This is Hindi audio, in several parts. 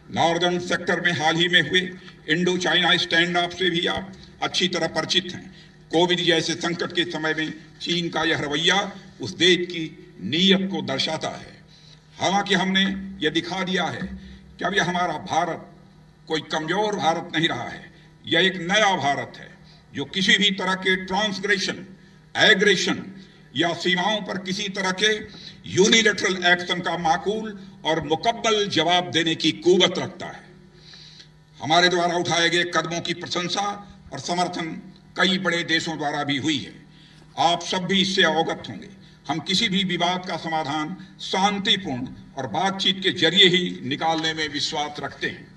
नॉर्दर्न सेक्टर में हाल ही में हुए इंडो चाइना स्टैंड ऑफ से भी आप अच्छी तरह परिचित हैं। कोविड जैसे संकट के समय में चीन का यह रवैया उस देश की नीयत को दर्शाता है। हालांकि हमने यह दिखा दिया है कि अब यह हमारा भारत कोई कमजोर भारत नहीं रहा है। यह एक नया भारत है जो किसी भी तरह के ट्रांसग्रेशन, एग्रेशन या सीमाओं पर किसी तरह के यूनिलैटरल एक्शन का माकूल और मुकम्मल जवाब देने की कुव्वत रखता है। हमारे द्वारा उठाए गए कदमों की प्रशंसा और समर्थन कई बड़े देशों द्वारा भी हुई है। आप सब भी इससे अवगत होंगे। हम किसी भी विवाद का समाधान शांतिपूर्ण और बातचीत के जरिए ही निकालने में विश्वास रखते हैं।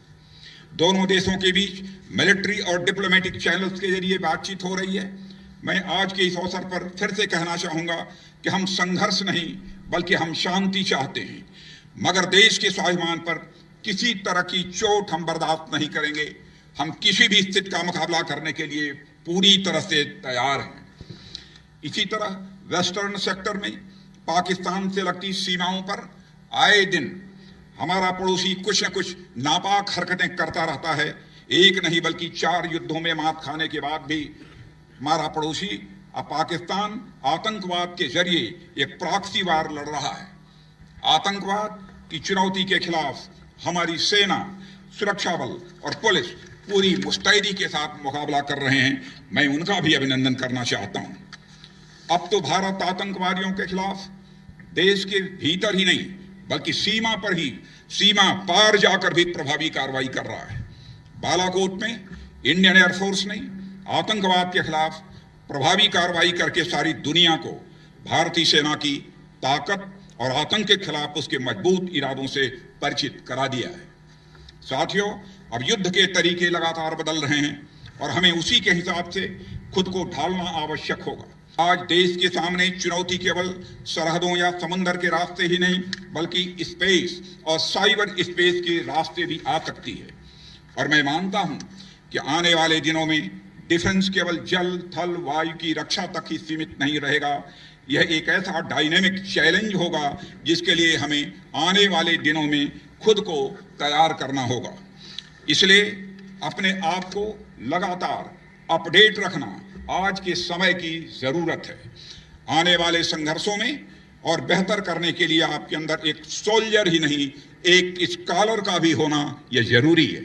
दोनों देशों के बीच मिलिट्री और डिप्लोमेटिक चैनल्स के जरिए बातचीत हो रही है। मैं आज के इस अवसर पर फिर से कहना चाहूंगा कि हम संघर्ष नहीं बल्कि हम शांति चाहते हैं, मगर देश के स्वाभिमान पर किसी तरह की चोट हम बर्दाश्त नहीं करेंगे। हम किसी भी स्थिति का मुकाबला करने के लिए पूरी तरह से तैयार हैं। इसी तरह वेस्टर्न सेक्टर में पाकिस्तान से लगती सीमाओं पर आए दिन हमारा पड़ोसी कुछ न कुछ नापाक हरकतें करता रहता है। एक नहीं बल्कि 4 युद्धों में मात खाने के बाद भी हमारा पड़ोसी पाकिस्तान आतंकवाद के जरिए एक प्रॉक्सी वार लड़ रहा है। आतंकवाद की चुनौती के खिलाफ हमारी सेना, सुरक्षा बल और पुलिस पूरी मुस्तैदी के साथ मुकाबला कर रहे हैं। मैं उनका भी अभिनंदन करना चाहता हूं। अब तो भारत आतंकवादियों के खिलाफ देश के भीतर ही नहीं बल्कि सीमा पर ही, सीमा पार जाकर भी प्रभावी कार्रवाई कर रहा है। बालाकोट में इंडियन एयरफोर्स ने आतंकवाद के खिलाफ प्रभावी कार्रवाई करके सारी दुनिया को भारतीय सेना की ताकत और आतंक के खिलाफ उसके मजबूत इरादों से परिचित करा दिया है। साथियों, अब युद्ध के तरीके लगातार बदल रहे हैं और हमें उसी के हिसाब से खुद को ढालना आवश्यक होगा। आज देश के सामने चुनौती केवल सरहदों या समंदर के रास्ते ही नहीं बल्कि स्पेस और साइबर स्पेस के रास्ते भी आ सकती है। और मैं मानता हूं कि आने वाले दिनों में डिफेंस केवल जल, थल, वायु की रक्षा तक ही सीमित नहीं रहेगा। यह एक ऐसा डायनेमिक चैलेंज होगा जिसके लिए हमें आने वाले दिनों में खुद को तैयार करना होगा। इसलिए अपने आप को लगातार अपडेट रखना आज के समय की जरूरत है। आने वाले संघर्षों में और बेहतर करने के लिए आपके अंदर एक सोल्जर ही नहीं, एक स्कॉलर का भी होना यह जरूरी है।